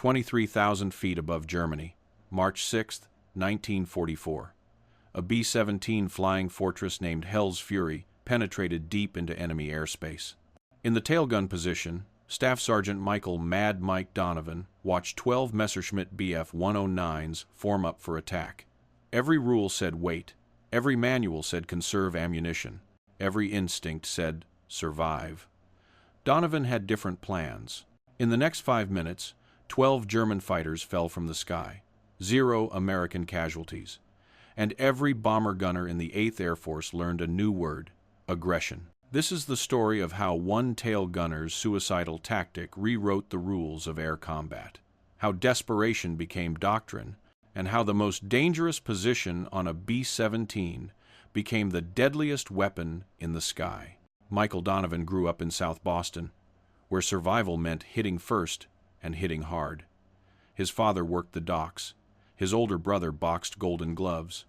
23,000 feet above Germany, March 6, 1944. A B-17 flying fortress named Hell's Fury penetrated deep into enemy airspace. In the tailgun position, Staff Sergeant Michael "Mad Mike" Donovan watched 12 Messerschmitt Bf 109s form up for attack. Every rule said wait. Every manual said conserve ammunition. Every instinct said survive. Donovan had different plans. In the next 5 minutes, 12 German fighters fell from the sky, 0 American casualties, and every bomber gunner in the 8th Air Force learned a new word: aggression. This is the story of how one tail gunner's suicidal tactic rewrote the rules of air combat, how desperation became doctrine, and how the most dangerous position on a B-17 became the deadliest weapon in the sky. Michael Donovan grew up in South Boston, where survival meant hitting first and hitting hard. His father worked the docks. His older brother boxed Golden Gloves.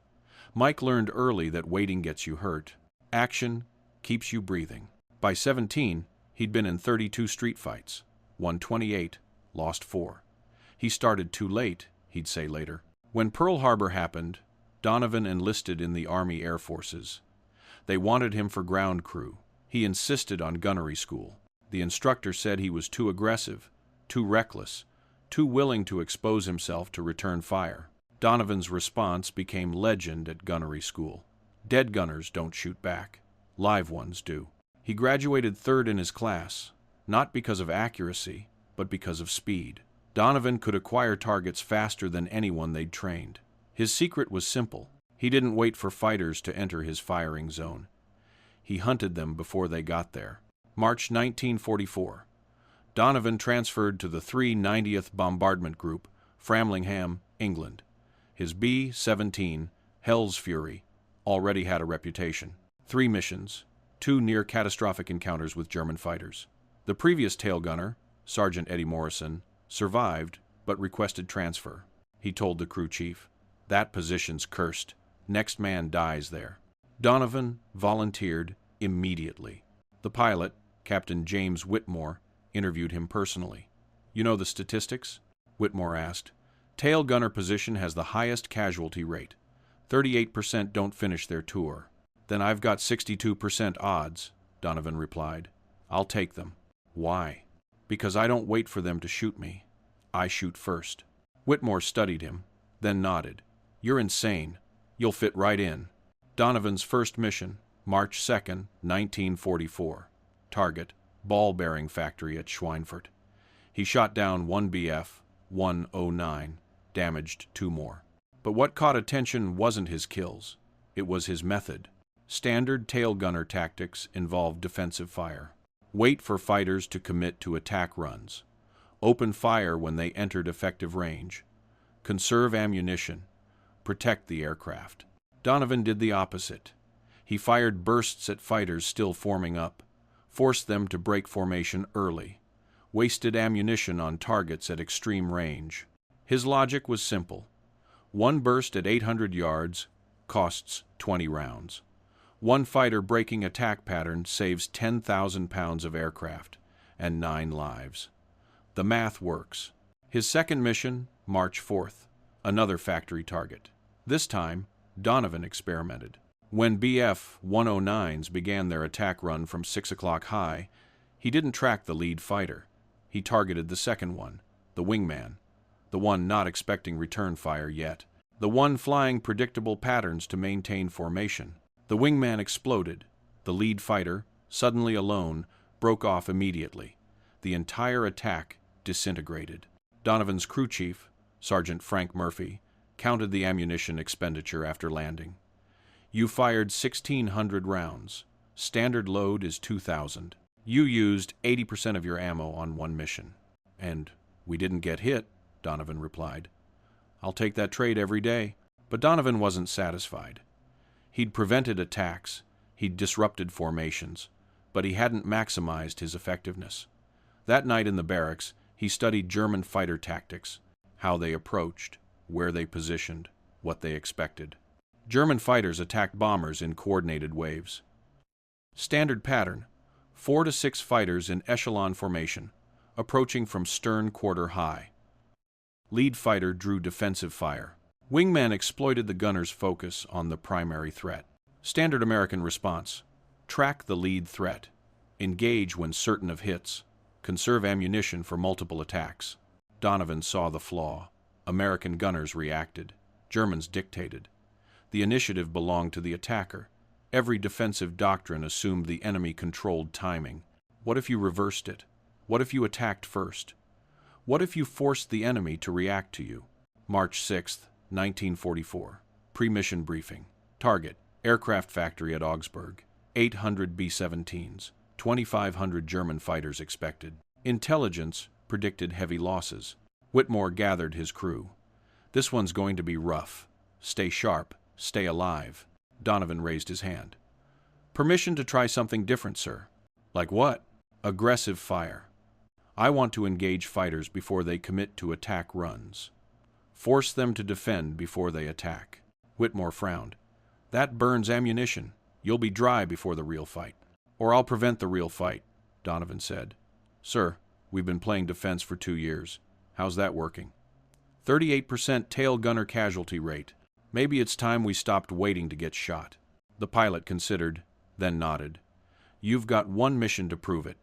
Mike learned early that waiting gets you hurt. Action keeps you breathing. By 17, he'd been in 32 street fights, won 28, lost 4. He started too late, he'd say later. When Pearl Harbor happened, Donovan enlisted in the Army Air Forces. They wanted him for ground crew. He insisted on gunnery school. The instructor said he was too aggressive, too reckless, too willing to expose himself to return fire. Donovan's response became legend at gunnery school. Dead gunners don't shoot back. Live ones do. He graduated 3rd in his class, not because of accuracy, but because of speed. Donovan could acquire targets faster than anyone they'd trained. His secret was simple. He didn't wait for fighters to enter his firing zone. He hunted them before they got there. March 1944. Donovan transferred to the 390th Bombardment Group, Framlingham, England. His B-17, Hell's Fury, already had a reputation. 3 missions, 2 near-catastrophic encounters with German fighters. The previous tail gunner, Sergeant Eddie Morrison, survived but requested transfer. He told the crew chief, "That position's cursed. Next man dies there." Donovan volunteered immediately. The pilot, Captain James Whitmore, interviewed him personally. "You know the statistics?" Whitmore asked. "Tail gunner position has the highest casualty rate. 38% don't finish their tour." "Then I've got 62% odds," Donovan replied. "I'll take them." "Why?" "Because I don't wait for them to shoot me. I shoot first." Whitmore studied him, then nodded. "You're insane. You'll fit right in." Donovan's first mission, March 2, 1944. Target, ball bearing factory at Schweinfurt. He shot down 1 Bf 109, damaged 2 more. But what caught attention wasn't his kills. It was his method. Standard tail gunner tactics involved defensive fire. Wait for fighters to commit to attack runs. Open fire when they entered effective range. Conserve ammunition. Protect the aircraft. Donovan did the opposite. He fired bursts at fighters still forming up, forced them to break formation early, wasted ammunition on targets at extreme range. His logic was simple. 1 burst at 800 yards costs 20 rounds. 1 fighter breaking attack pattern saves 10,000 pounds of aircraft and 9 lives. The math works. His second mission, March 4th, another factory target. This time, Donovan experimented. When Bf 109s began their attack run from 6 o'clock high, he didn't track the lead fighter. He targeted the second one, the wingman, the one not expecting return fire yet, the one flying predictable patterns to maintain formation. The wingman exploded. The lead fighter, suddenly alone, broke off immediately. The entire attack disintegrated. Donovan's crew chief, Sergeant Frank Murphy, counted the ammunition expenditure after landing. "You fired 1,600 rounds. Standard load is 2,000. You used 80% of your ammo on 1 mission." "And we didn't get hit," Donovan replied. "I'll take that trade every day." But Donovan wasn't satisfied. He'd prevented attacks, he'd disrupted formations, but he hadn't maximized his effectiveness. That night in the barracks, he studied German fighter tactics, how they approached, where they positioned, what they expected. German fighters attacked bombers in coordinated waves. Standard pattern: 4 to 6 fighters in echelon formation, approaching from stern quarter high. Lead fighter drew defensive fire. Wingman exploited the gunner's focus on the primary threat. Standard American response: track the lead threat. Engage when certain of hits. Conserve ammunition for multiple attacks. Donovan saw the flaw. American gunners reacted. Germans dictated. The initiative belonged to the attacker. Every defensive doctrine assumed the enemy controlled timing. What if you reversed it? What if you attacked first? What if you forced the enemy to react to you? March 6, 1944. Pre-mission briefing. Target: aircraft factory at Augsburg. 800 B-17s. 2,500 German fighters expected. Intelligence predicted heavy losses. Whitmore gathered his crew. This one's going to be rough. Stay sharp. Stay alive. Donovan raised his hand. Permission to try something different, sir. Like what? Aggressive fire. I want to engage fighters before they commit to attack runs. Force them to defend before they attack. Whitmore frowned. That burns ammunition. You'll be dry before the real fight. Or I'll prevent the real fight, Donovan said. Sir, we've been playing defense for 2 years. How's that working? 38% tail gunner casualty rate. Maybe it's time we stopped waiting to get shot. The pilot considered, then nodded. You've got one mission to prove it.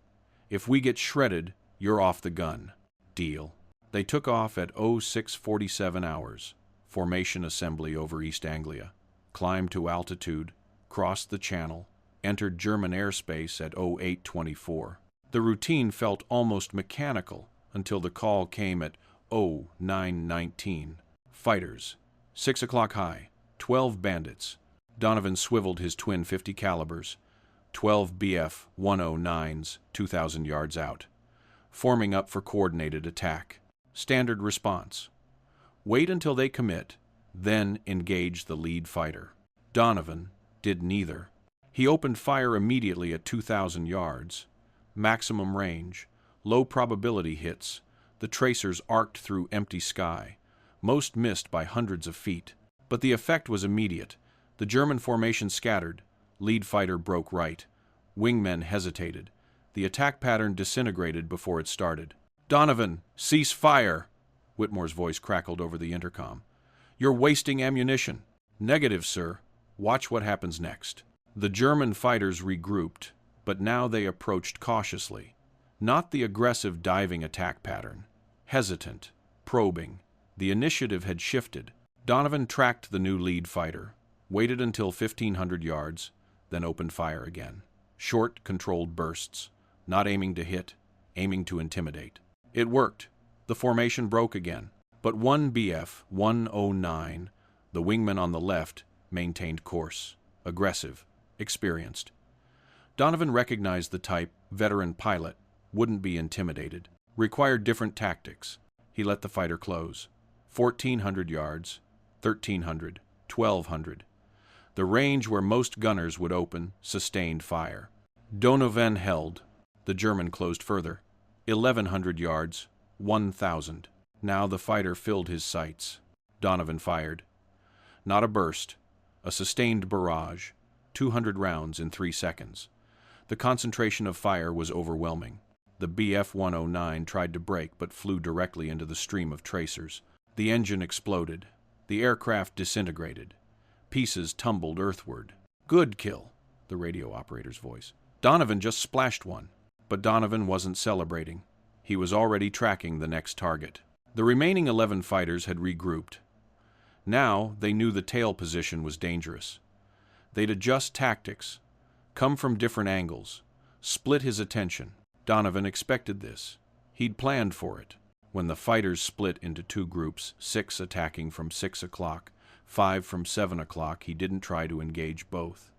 If we get shredded, you're off the gun. Deal. They took off at 0647 hours. Formation assembly over East Anglia. Climbed to altitude. Crossed the channel. Entered German airspace at 0824. The routine felt almost mechanical until the call came at 0919. Fighters. 6 o'clock high. 12 bandits. Donovan swiveled his twin .50 calibers. 12 Bf 109s, 2,000 yards out. Forming up for coordinated attack. Standard response: wait until they commit, then engage the lead fighter. Donovan did neither. He opened fire immediately at 2,000 yards. Maximum range, low probability hits. The tracers arced through empty sky. Most missed by hundreds of feet. But the effect was immediate. The German formation scattered. Lead fighter broke right. Wingmen hesitated. The attack pattern disintegrated before it started. Donovan, cease fire! Whitmore's voice crackled over the intercom. You're wasting ammunition. Negative, sir. Watch what happens next. The German fighters regrouped, but now they approached cautiously. Not the aggressive diving attack pattern. Hesitant, probing. The initiative had shifted. Donovan tracked the new lead fighter, waited until 1,500 yards, then opened fire again. Short, controlled bursts, not aiming to hit, aiming to intimidate. It worked. The formation broke again, but 1 Bf 109, the wingman on the left, maintained course. Aggressive, experienced. Donovan recognized the type, veteran pilot, wouldn't be intimidated. Required different tactics. He let the fighter close. 1,400 yards, 1,300, 1,200. The range where most gunners would open, sustained fire. Donovan held. The German closed further. 1,100 yards, 1,000. Now the fighter filled his sights. Donovan fired. Not a burst. A sustained barrage. 200 rounds in 3 seconds. The concentration of fire was overwhelming. The Bf 109 tried to brake but flew directly into the stream of tracers. The engine exploded. The aircraft disintegrated. Pieces tumbled earthward. Good kill, the radio operator's voice. Donovan just splashed one. But Donovan wasn't celebrating. He was already tracking the next target. The remaining 11 fighters had regrouped. Now they knew the tail position was dangerous. They'd adjust tactics, come from different angles, split his attention. Donovan expected this. He'd planned for it. When the fighters split into 2 groups, 6 attacking from 6 o'clock, 5 from 7 o'clock, he didn't try to engage both.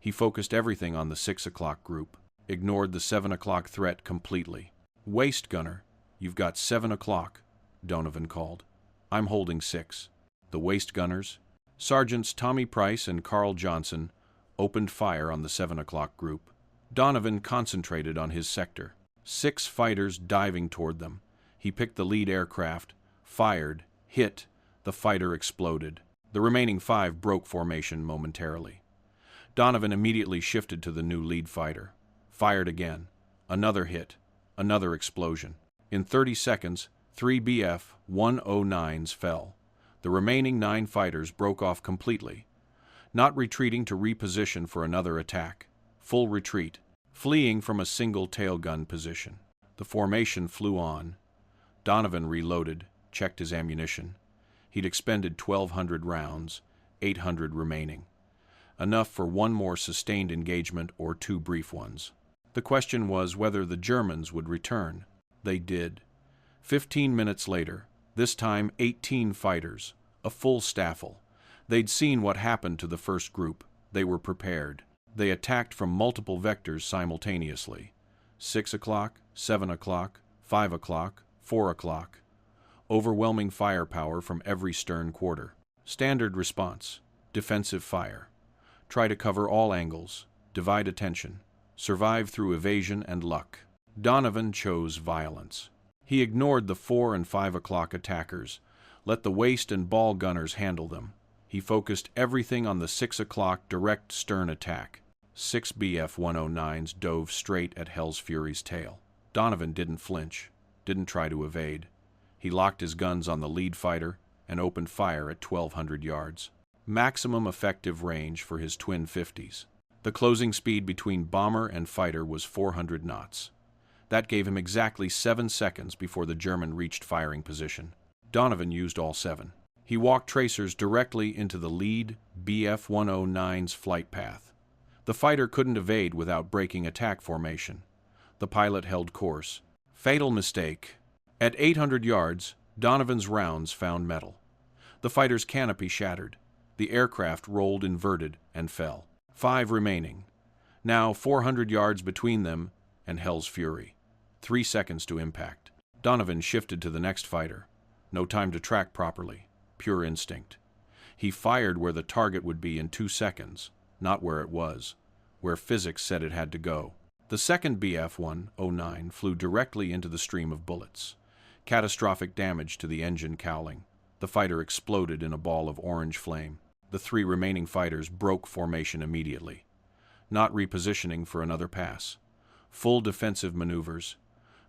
He focused everything on the 6 o'clock group, ignored the 7 o'clock threat completely. Waist gunner, you've got 7 o'clock, Donovan called. I'm holding 6. The waist gunners, Sergeants Tommy Price and Carl Johnson, opened fire on the 7 o'clock group. Donovan concentrated on his sector. 6 fighters diving toward them. He picked the lead aircraft, fired, hit. The fighter exploded. The remaining 5 broke formation momentarily. Donovan immediately shifted to the new lead fighter. Fired again. Another hit. Another explosion. In 30 seconds, 3 Bf-109s fell. The remaining 9 fighters broke off completely, not retreating to reposition for another attack. Full retreat, fleeing from a single tailgun position. The formation flew on. Donovan reloaded, checked his ammunition. He'd expended 1,200 rounds, 800 remaining. Enough for one more sustained engagement or 2 brief ones. The question was whether the Germans would return. They did. 15 minutes later, this time 18 fighters, a full staffel. They'd seen what happened to the first group. They were prepared. They attacked from multiple vectors simultaneously. 6 o'clock, 7 o'clock, 5 o'clock, 4 o'clock. Overwhelming firepower from every stern quarter. Standard response: defensive fire. Try to cover all angles, divide attention, survive through evasion and luck. Donovan chose violence. He ignored the 4 and 5 o'clock attackers, let the waist and ball gunners handle them. He focused everything on the 6 o'clock direct stern attack. 6 Bf-109s dove straight at Hell's Fury's tail. Donovan didn't flinch, didn't try to evade. He locked his guns on the lead fighter and opened fire at 1,200 yards. Maximum effective range for his twin 50s. The closing speed between bomber and fighter was 400 knots. That gave him exactly 7 seconds before the German reached firing position. Donovan used all 7. He walked tracers directly into the lead Bf-109's flight path. The fighter couldn't evade without breaking attack formation. The pilot held course. Fatal mistake. At 800 yards, Donovan's rounds found metal. The fighter's canopy shattered. The aircraft rolled inverted and fell. 5 remaining. Now 400 yards between them and Hell's Fury. 3 seconds to impact. Donovan shifted to the next fighter. No time to track properly. Pure instinct. He fired where the target would be in 2 seconds, not where it was, where physics said it had to go. The second Bf-109 flew directly into the stream of bullets. Catastrophic damage to the engine cowling. The fighter exploded in a ball of orange flame. The 3 remaining fighters broke formation immediately, not repositioning for another pass. Full defensive maneuvers,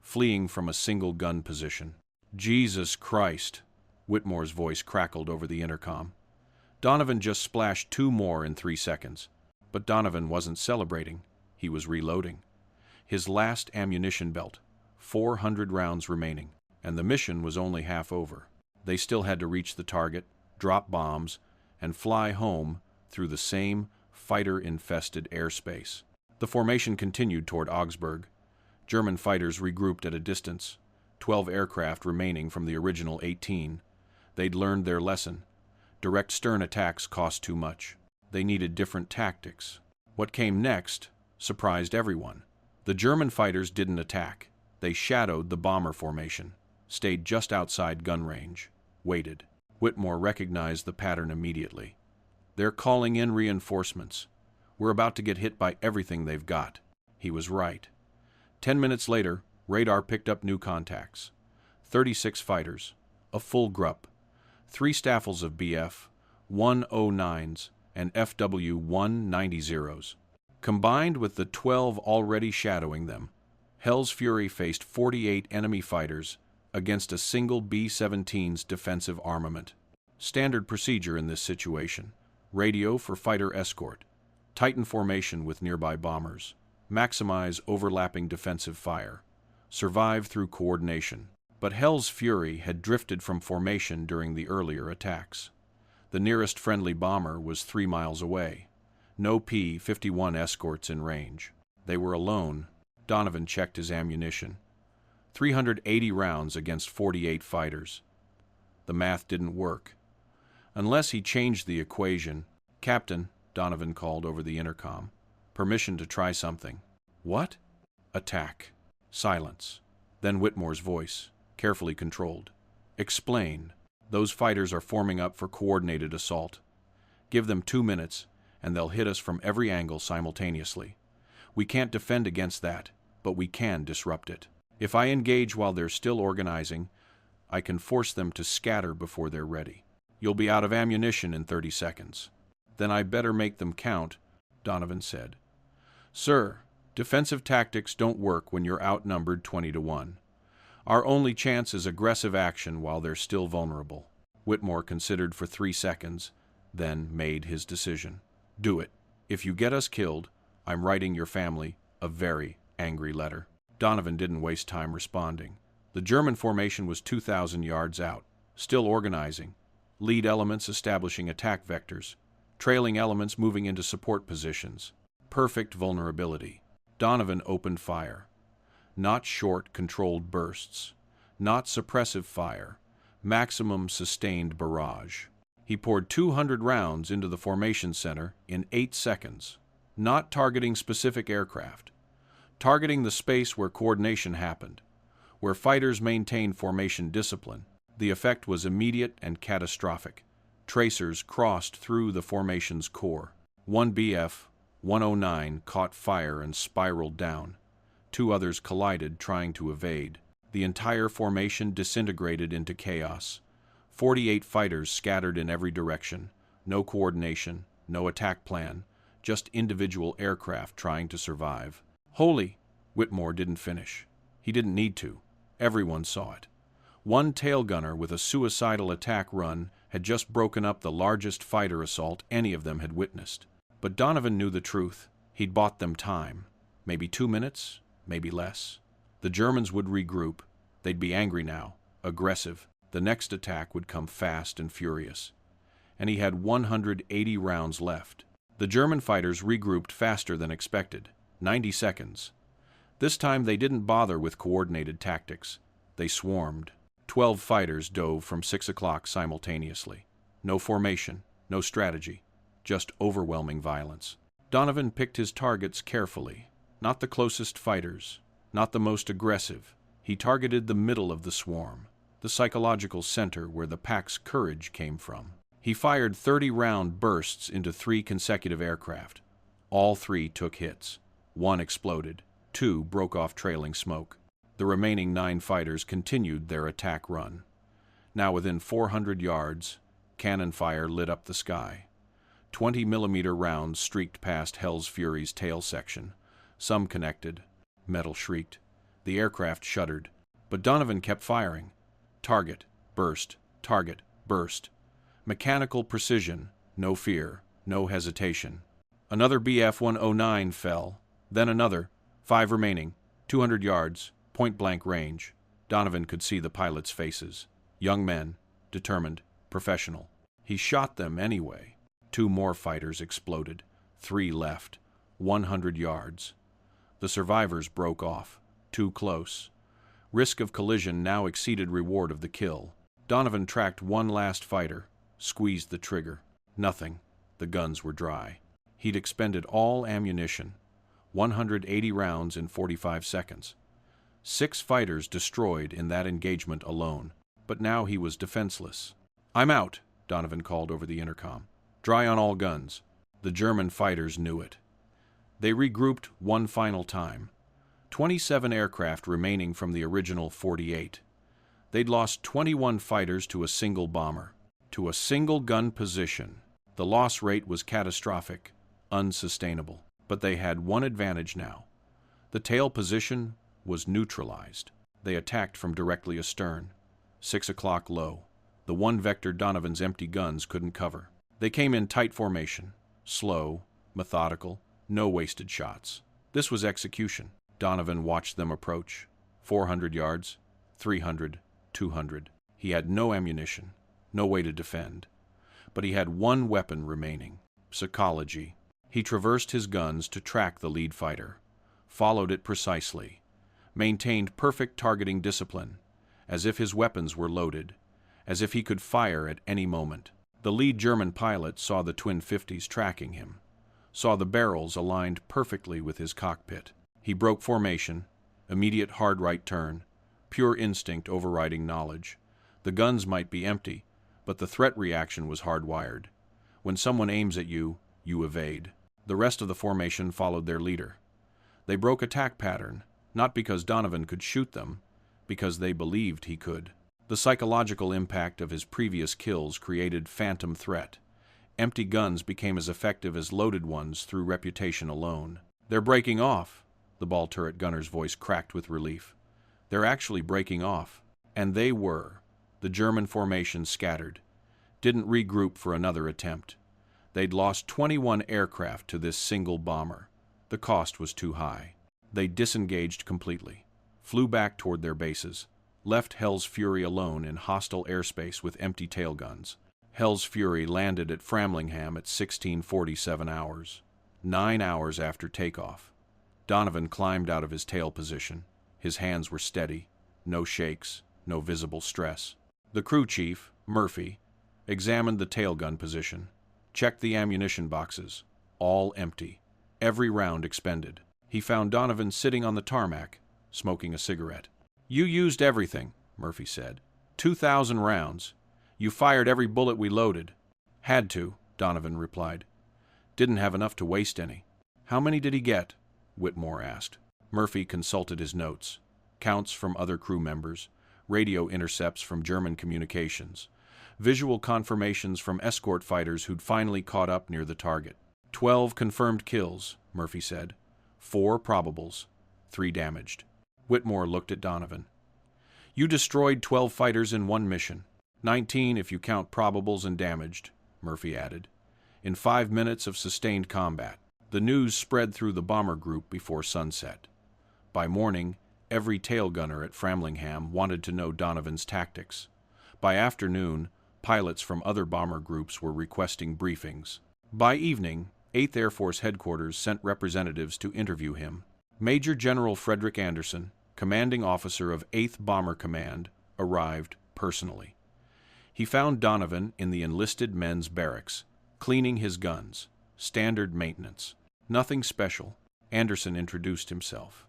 fleeing from a single gun position. Jesus Christ! Whitmore's voice crackled over the intercom. Donovan just splashed 2 more in 3 seconds. But Donovan wasn't celebrating. He was reloading. His last ammunition belt, 400 rounds remaining, and the mission was only half over. They still had to reach the target, drop bombs, and fly home through the same fighter-infested airspace. The formation continued toward Augsburg. German fighters regrouped at a distance, 12 aircraft remaining from the original 18. They'd learned their lesson. Direct stern attacks cost too much. They needed different tactics. What came next surprised everyone. The German fighters didn't attack. They shadowed the bomber formation, stayed just outside gun range, waited. Whitmore recognized the pattern immediately. They're calling in reinforcements. We're about to get hit by everything they've got. He was right. 10 minutes later, radar picked up new contacts. 36 fighters, a full grupp, 3 staffels of Bf-109s and FW-190s. Combined with the 12 already shadowing them, Hell's Fury faced 48 enemy fighters against a single B-17's defensive armament. Standard procedure in this situation: radio for fighter escort, tighten formation with nearby bombers, maximize overlapping defensive fire, survive through coordination. But Hell's Fury had drifted from formation during the earlier attacks. The nearest friendly bomber was 3 miles away. No P-51 escorts in range. They were alone. Donovan checked his ammunition. 380 rounds against 48 fighters. The math didn't work. Unless he changed the equation. "Captain," Donovan called over the intercom. "Permission to try something." "What?" "Attack." Silence. Then Whitmore's voice, carefully controlled. "Explain. Those fighters are forming up for coordinated assault. Give them 2 minutes, and they'll hit us from every angle simultaneously. We can't defend against that, but we can disrupt it. If I engage while they're still organizing, I can force them to scatter before they're ready. You'll be out of ammunition in 30 seconds. Then I better make them count," Donovan said. "Sir, defensive tactics don't work when you're outnumbered 20 to 1. Our only chance is aggressive action while they're still vulnerable. Whitmore considered for 3 seconds, then made his decision. Do it. If you get us killed, I'm writing your family a very angry letter. Donovan didn't waste time responding. The German formation was 2,000 yards out, still organizing. Lead elements establishing attack vectors, trailing elements moving into support positions. Perfect vulnerability. Donovan opened fire. Not short, controlled bursts. Not suppressive fire. Maximum sustained barrage. He poured 200 rounds into the formation center in 8 seconds. Not targeting specific aircraft. Targeting the space where coordination happened, where fighters maintained formation discipline. The effect was immediate and catastrophic. Tracers crossed through the formation's core. One Bf 109 caught fire and spiraled down. 2 others collided, trying to evade. The entire formation disintegrated into chaos. 48 fighters scattered in every direction. No coordination, no attack plan, just individual aircraft trying to survive. Holy! Whitmore didn't finish. He didn't need to. Everyone saw it. One tail gunner with a suicidal attack run had just broken up the largest fighter assault any of them had witnessed. But Donovan knew the truth. He'd bought them time. Maybe 2 minutes, maybe less. The Germans would regroup. They'd be angry now, aggressive. The next attack would come fast and furious. And he had 180 rounds left. The German fighters regrouped faster than expected. 90 seconds. This time they didn't bother with coordinated tactics. They swarmed. 12 fighters dove from 6 o'clock simultaneously. No formation, no strategy, just overwhelming violence. Donovan picked his targets carefully. Not the closest fighters, not the most aggressive. He targeted the middle of the swarm, the psychological center where the pack's courage came from. He fired 30-round bursts into 3 consecutive aircraft. All 3 took hits. 1 exploded. 2 broke off trailing smoke. The remaining 9 fighters continued their attack run. Now within 400 yards, cannon fire lit up the sky. 20-millimeter rounds streaked past Hell's Fury's tail section. Some connected. Metal shrieked. The aircraft shuddered. But Donovan kept firing. Target, burst, target, burst. Mechanical precision, no fear, no hesitation. Another Bf 109 fell, then another, 5 remaining, 200 yards, point-blank range. Donovan could see the pilots' faces. Young men, determined, professional. He shot them anyway. 2 more fighters exploded. 3 left. 100 yards. The survivors broke off. Too close. Risk of collision now exceeded reward of the kill. Donovan tracked one last fighter, squeezed the trigger. Nothing. The guns were dry. He'd expended all ammunition. 180 rounds in 45 seconds. 6 fighters destroyed in that engagement alone. But now he was defenseless. "I'm out," Donovan called over the intercom. "Dry on all guns." The German fighters knew it. They regrouped one final time. 27 aircraft remaining from the original 48. They'd lost 21 fighters to a single bomber, to a single gun position. The loss rate was catastrophic, unsustainable. But they had one advantage now. The tail position was neutralized. They attacked from directly astern. 6 o'clock low. The one vector Donovan's empty guns couldn't cover. They came in tight formation. Slow, methodical, no wasted shots. This was execution. Donovan watched them approach. 400 yards, 300, 200. He had no ammunition, no way to defend. But he had one weapon remaining: psychology. He traversed his guns to track the lead fighter, followed it precisely, maintained perfect targeting discipline, as if his weapons were loaded, as if he could fire at any moment. The lead German pilot saw the twin 50s tracking him, saw the barrels aligned perfectly with his cockpit. He broke formation, immediate hard right turn, pure instinct overriding knowledge. The guns might be empty, but the threat reaction was hardwired. When someone aims at you, you evade. The rest of the formation followed their leader. They broke attack pattern, not because Donovan could shoot them, because they believed he could. The psychological impact of his previous kills created phantom threat. Empty guns became as effective as loaded ones through reputation alone. "They're breaking off," the ball turret gunner's voice cracked with relief. They're actually breaking off. And they were. The German formation scattered. Didn't regroup for another attempt. They'd lost 21 aircraft to this single bomber. The cost was too high. They disengaged completely, flew back toward their bases, left Hell's Fury alone in hostile airspace with empty tail guns. Hell's Fury landed at Framlingham at 16:47 hours, 9 hours after takeoff. Donovan climbed out of his tail position. His hands were steady, no shakes, no visible stress. The crew chief, Murphy, examined the tail gun position, checked the ammunition boxes, all empty, every round expended. He found Donovan sitting on the tarmac, smoking a cigarette. "You used everything," Murphy said. 2,000 rounds. You fired every bullet we loaded." "Had to," Donovan replied. "Didn't have enough to waste any." "How many did he get?" Whitmore asked. Murphy consulted his notes, counts from other crew members, radio intercepts from German communications, visual confirmations from escort fighters who'd finally caught up near the target. 12 confirmed kills, Murphy said. 4 probables, 3 damaged. Whitmore looked at Donovan. "You destroyed 12 fighters in one mission. 19 if you count probables and damaged," Murphy added, "in 5 minutes of sustained combat." The news spread through the bomber group before sunset. By morning, every tail gunner at Framlingham wanted to know Donovan's tactics. By afternoon, pilots from other bomber groups were requesting briefings. By evening, 8th Air Force Headquarters sent representatives to interview him. Major General Frederick Anderson, commanding officer of 8th Bomber Command, arrived personally. He found Donovan in the enlisted men's barracks, cleaning his guns, standard maintenance. Nothing special. Anderson introduced himself.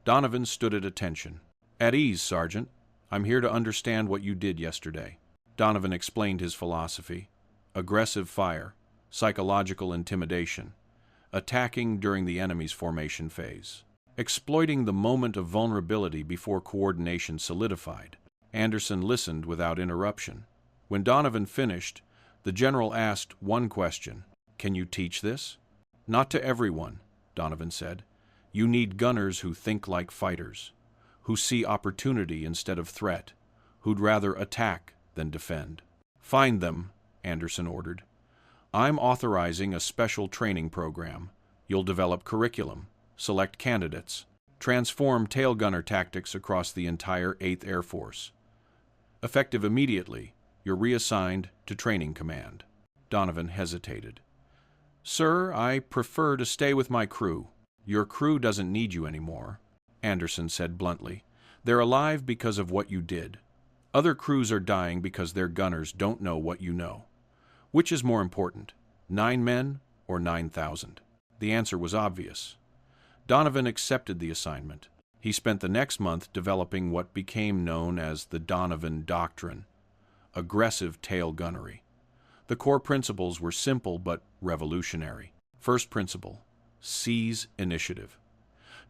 Donovan stood at attention. "At ease, Sergeant. I'm here to understand what you did yesterday." Donovan explained his philosophy. Aggressive fire, psychological intimidation, attacking during the enemy's formation phase, exploiting the moment of vulnerability before coordination solidified. Anderson listened without interruption. When Donovan finished, the general asked one question: "Can you teach this?" "Not to everyone," Donovan said. "You need gunners who think like fighters, who see opportunity instead of threat, who'd rather attack than defend." "Find them," Anderson ordered. "I'm authorizing a special training program. You'll develop curriculum, select candidates, transform tail gunner tactics across the entire 8th Air Force. Effective immediately, you're reassigned to training command." Donovan hesitated. "Sir, I prefer to stay with my crew." "Your crew doesn't need you anymore," Anderson said bluntly. "They're alive because of what you did. Other crews are dying because their gunners don't know what you know. Which is more important, 9 men or 9,000? The answer was obvious. Donovan accepted the assignment. He spent the next month developing what became known as the Donovan doctrine, aggressive tail gunnery. The core principles were simple but revolutionary. First principle: seize initiative.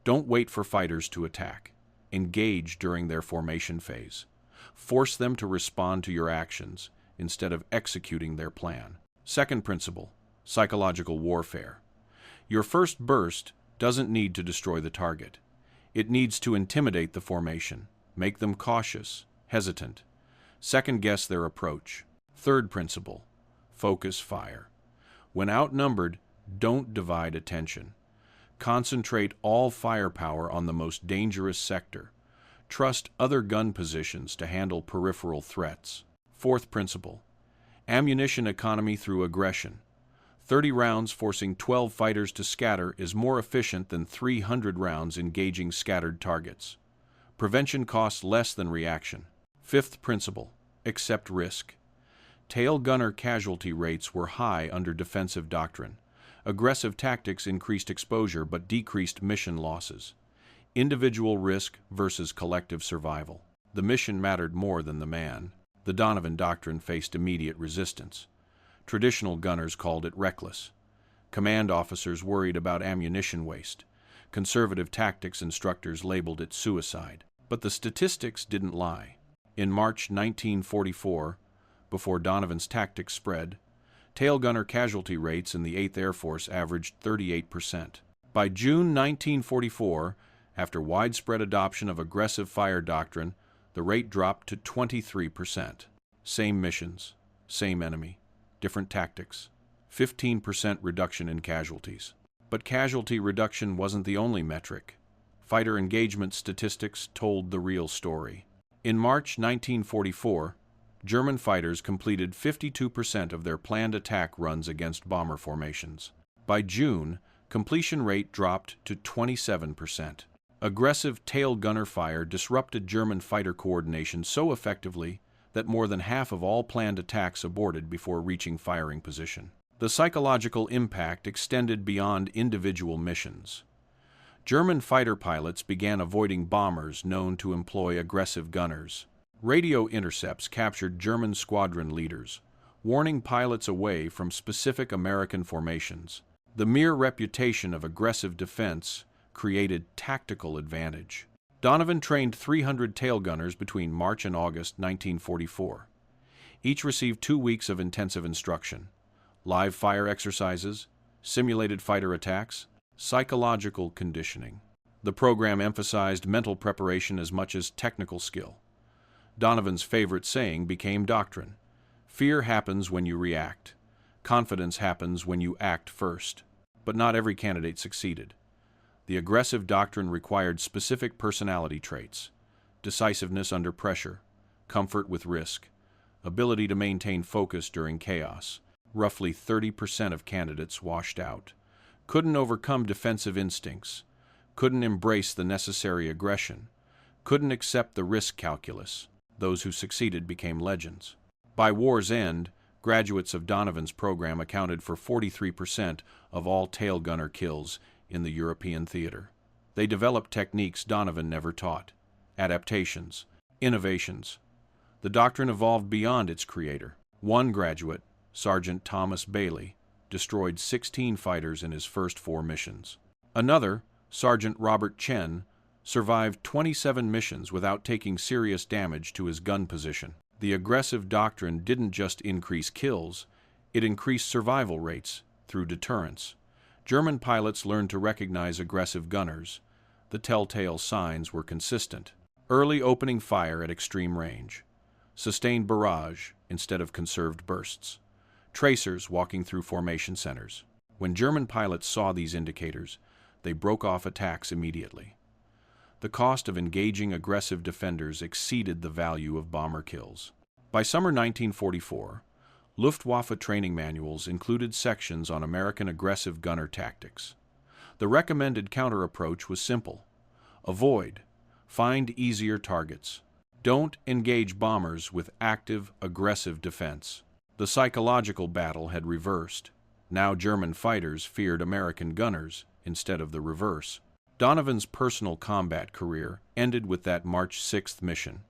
Don't wait for fighters to attack. Engage during their formation phase. Force them to respond to your actions instead of executing their plan. Second principle: psychological warfare. Your first burst doesn't need to destroy the target. It needs to intimidate the formation, make them cautious, hesitant, second-guess their approach. Third principle: focus fire. When outnumbered, don't divide attention. Concentrate all firepower on the most dangerous sector. Trust other gun positions to handle peripheral threats. Fourth principle: ammunition economy through aggression. 30 rounds forcing 12 fighters to scatter is more efficient than 300 rounds engaging scattered targets. Prevention costs less than reaction. Fifth principle: accept risk. Tail gunner casualty rates were high under defensive doctrine. Aggressive tactics increased exposure but decreased mission losses. Individual risk versus collective survival. The mission mattered more than the man. The Donovan doctrine faced immediate resistance. Traditional gunners called it reckless. Command officers worried about ammunition waste. Conservative tactics instructors labeled it suicide. But the statistics didn't lie. In March 1944, before Donovan's tactics spread, tail gunner casualty rates in the 8th Air Force averaged 38%. By June 1944, After widespread adoption of aggressive fire doctrine, the rate dropped to 23%. Same missions, same enemy, different tactics. 15% reduction in casualties. But casualty reduction wasn't the only metric. Fighter engagement statistics told the real story. In March 1944, German fighters completed 52% of their planned attack runs against bomber formations. By June, completion rate dropped to 27%. Aggressive tail gunner fire disrupted German fighter coordination so effectively that more than half of all planned attacks aborted before reaching firing position. The psychological impact extended beyond individual missions. German fighter pilots began avoiding bombers known to employ aggressive gunners. Radio intercepts captured German squadron leaders, warning pilots away from specific American formations. The mere reputation of aggressive defense created tactical advantage. Donovan trained 300 tail gunners between March and August 1944. Each received 2 weeks of intensive instruction, live fire exercises, simulated fighter attacks, psychological conditioning. The program emphasized mental preparation as much as technical skill. Donovan's favorite saying became doctrine. Fear happens when you react. Confidence happens when you act first. But not every candidate succeeded. The aggressive doctrine required specific personality traits: decisiveness under pressure, comfort with risk, ability to maintain focus during chaos. Roughly 30% of candidates washed out. Couldn't overcome defensive instincts, couldn't embrace the necessary aggression, couldn't accept the risk calculus. Those who succeeded became legends. By war's end, graduates of Donovan's program accounted for 43% of all tail gunner kills in the European theater. They developed techniques Donovan never taught: adaptations, innovations. The doctrine evolved beyond its creator. One graduate, Sergeant Thomas Bailey, destroyed 16 fighters in his first 4 missions. Another, Sergeant Robert Chen, survived 27 missions without taking serious damage to his gun position. The aggressive doctrine didn't just increase kills, it increased survival rates through deterrence. German pilots learned to recognize aggressive gunners. The telltale signs were consistent: early opening fire at extreme range, sustained barrage instead of conserved bursts, tracers walking through formation centers. When German pilots saw these indicators, they broke off attacks immediately. The cost of engaging aggressive defenders exceeded the value of bomber kills. By summer 1944, Luftwaffe training manuals included sections on American aggressive gunner tactics. The recommended counter-approach was simple: avoid, find easier targets. Don't engage bombers with active, aggressive defense. The psychological battle had reversed. Now German fighters feared American gunners instead of the reverse. Donovan's personal combat career ended with that March 6th mission.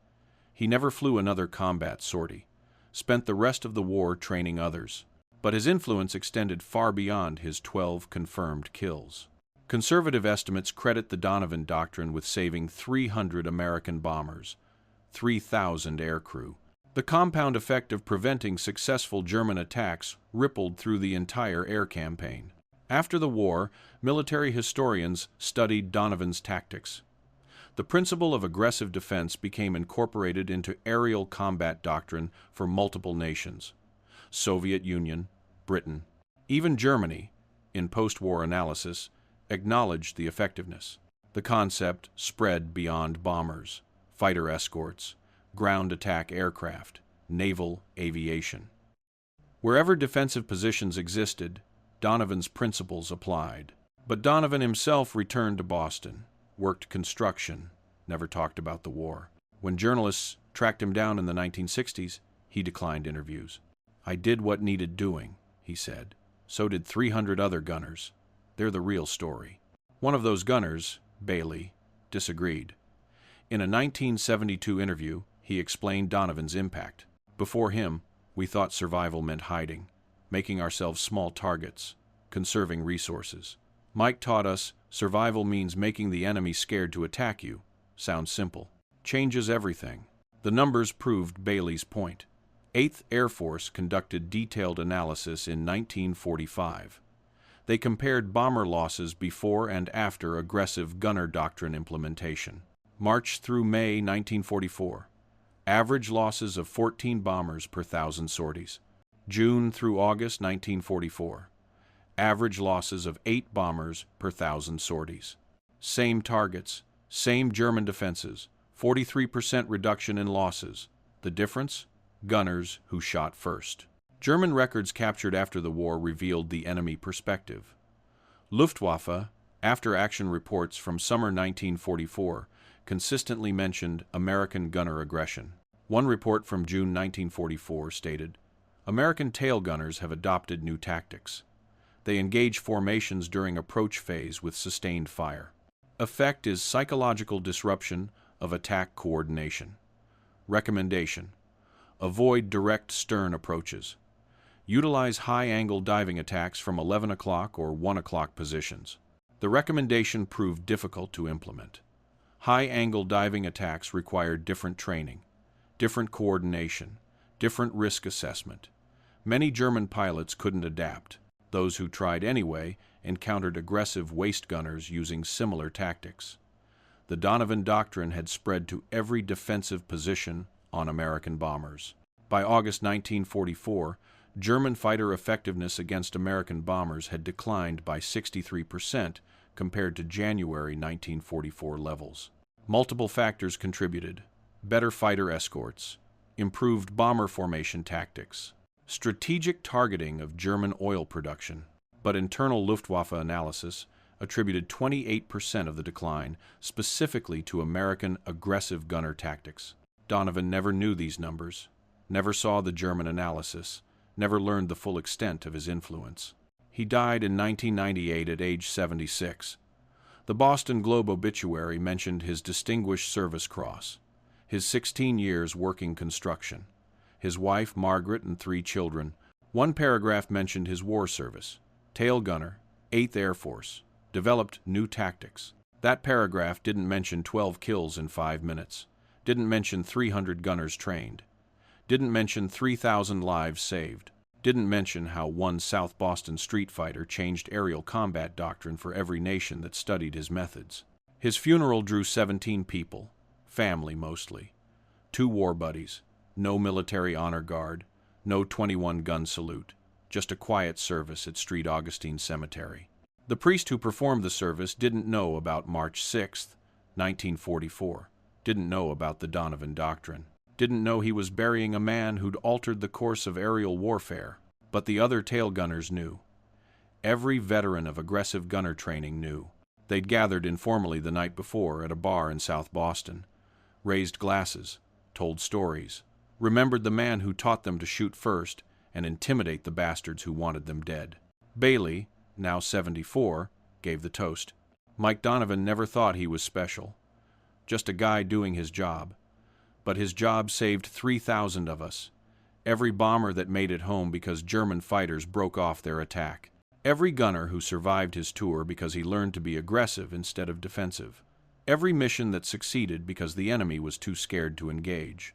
He never flew another combat sortie, spent the rest of the war training others. But his influence extended far beyond his 12 confirmed kills. Conservative estimates credit the Donovan doctrine with saving 300 American bombers, 3,000 aircrew. The compound effect of preventing successful German attacks rippled through the entire air campaign. After the war, military historians studied Donovan's tactics. The principle of aggressive defense became incorporated into aerial combat doctrine for multiple nations: Soviet Union, Britain, even Germany, in post-war analysis, acknowledged the effectiveness. The concept spread beyond bombers, fighter escorts, ground attack aircraft, naval aviation. Wherever defensive positions existed, Donovan's principles applied. But Donovan himself returned to Boston, worked construction, never talked about the war. When journalists tracked him down in the 1960s, he declined interviews. "I did what needed doing," he said. "So did 300 other gunners. They're the real story." One of those gunners, Bailey, disagreed. In a 1972 interview, he explained Donovan's impact. "Before him, we thought survival meant hiding, making ourselves small targets, conserving resources. Mike taught us survival means making the enemy scared to attack you. Sounds simple. Changes everything." The numbers proved Bailey's point. 8th Air Force conducted detailed analysis in 1945. They compared bomber losses before and after aggressive gunner doctrine implementation. March through May 1944. Average losses of 14 bombers per 1,000 sorties. June through August 1944. Average losses of 8 bombers per 1,000 sorties. Same targets, same German defenses, 43% reduction in losses. The difference? Gunners who shot first. German records captured after the war revealed the enemy perspective. Luftwaffe, after-action reports from summer 1944, consistently mentioned American gunner aggression. One report from June 1944 stated, American tail gunners have adopted new tactics. They engage formations during approach phase with sustained fire. Effect is psychological disruption of attack coordination. Recommendation: avoid direct stern approaches. Utilize high-angle diving attacks from 11 o'clock or 1 o'clock positions. The recommendation proved difficult to implement. High-angle diving attacks required different training, different coordination, different risk assessment. Many German pilots couldn't adapt. Those who tried anyway encountered aggressive waist gunners using similar tactics. The Donovan doctrine had spread to every defensive position on American bombers. By August 1944, German fighter effectiveness against American bombers had declined by 63% compared to January 1944 levels. Multiple factors contributed: better fighter escorts, improved bomber formation tactics, strategic targeting of German oil production. But internal Luftwaffe analysis attributed 28% of the decline specifically to American aggressive gunner tactics. Donovan never knew these numbers, never saw the German analysis, never learned the full extent of his influence. He died in 1998 at age 76. The Boston Globe obituary mentioned his Distinguished Service Cross, his 16 years working construction, his wife Margaret and 3 children. One paragraph mentioned his war service, tail gunner, 8th Air Force, developed new tactics. That paragraph didn't mention 12 kills in 5 minutes, didn't mention 300 gunners trained, didn't mention 3,000 lives saved, didn't mention how one South Boston street fighter changed aerial combat doctrine for every nation that studied his methods. His funeral drew 17 people, family mostly, 2 war buddies, no military honor guard, no 21-gun salute, just a quiet service at St. Augustine Cemetery. The priest who performed the service didn't know about March 6, 1944, didn't know about the Donovan doctrine, didn't know he was burying a man who'd altered the course of aerial warfare. But the other tail gunners knew. Every veteran of aggressive gunner training knew. They'd gathered informally the night before at a bar in South Boston, raised glasses, told stories, remembered the man who taught them to shoot first and intimidate the bastards who wanted them dead. Bailey, now 74, gave the toast. Mike Donovan never thought he was special, just a guy doing his job. But his job saved 3,000 of us. Every bomber that made it home because German fighters broke off their attack. Every gunner who survived his tour because he learned to be aggressive instead of defensive. Every mission that succeeded because the enemy was too scared to engage.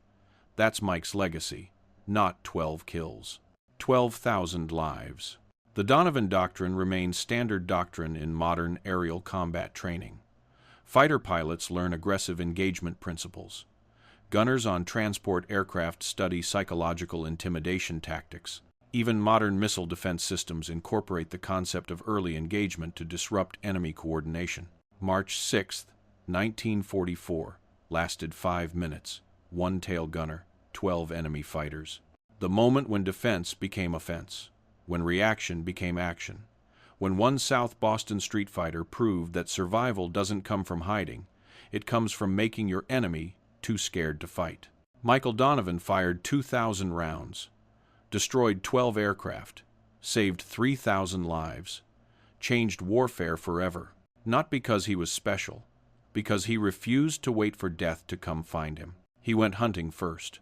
That's Mike's legacy, not 12 kills. 12,000 lives. The Donovan doctrine remains standard doctrine in modern aerial combat training. Fighter pilots learn aggressive engagement principles. Gunners on transport aircraft study psychological intimidation tactics. Even modern missile defense systems incorporate the concept of early engagement to disrupt enemy coordination. March 6, 1944, lasted 5 minutes. 1 tail gunner, 12 enemy fighters. The moment when defense became offense, when reaction became action, when one South Boston street fighter proved that survival doesn't come from hiding, it comes from making your enemy too scared to fight. Michael Donovan fired 2,000 rounds, destroyed 12 aircraft, saved 3,000 lives, changed warfare forever, not because he was special, because he refused to wait for death to come find him. He went hunting first.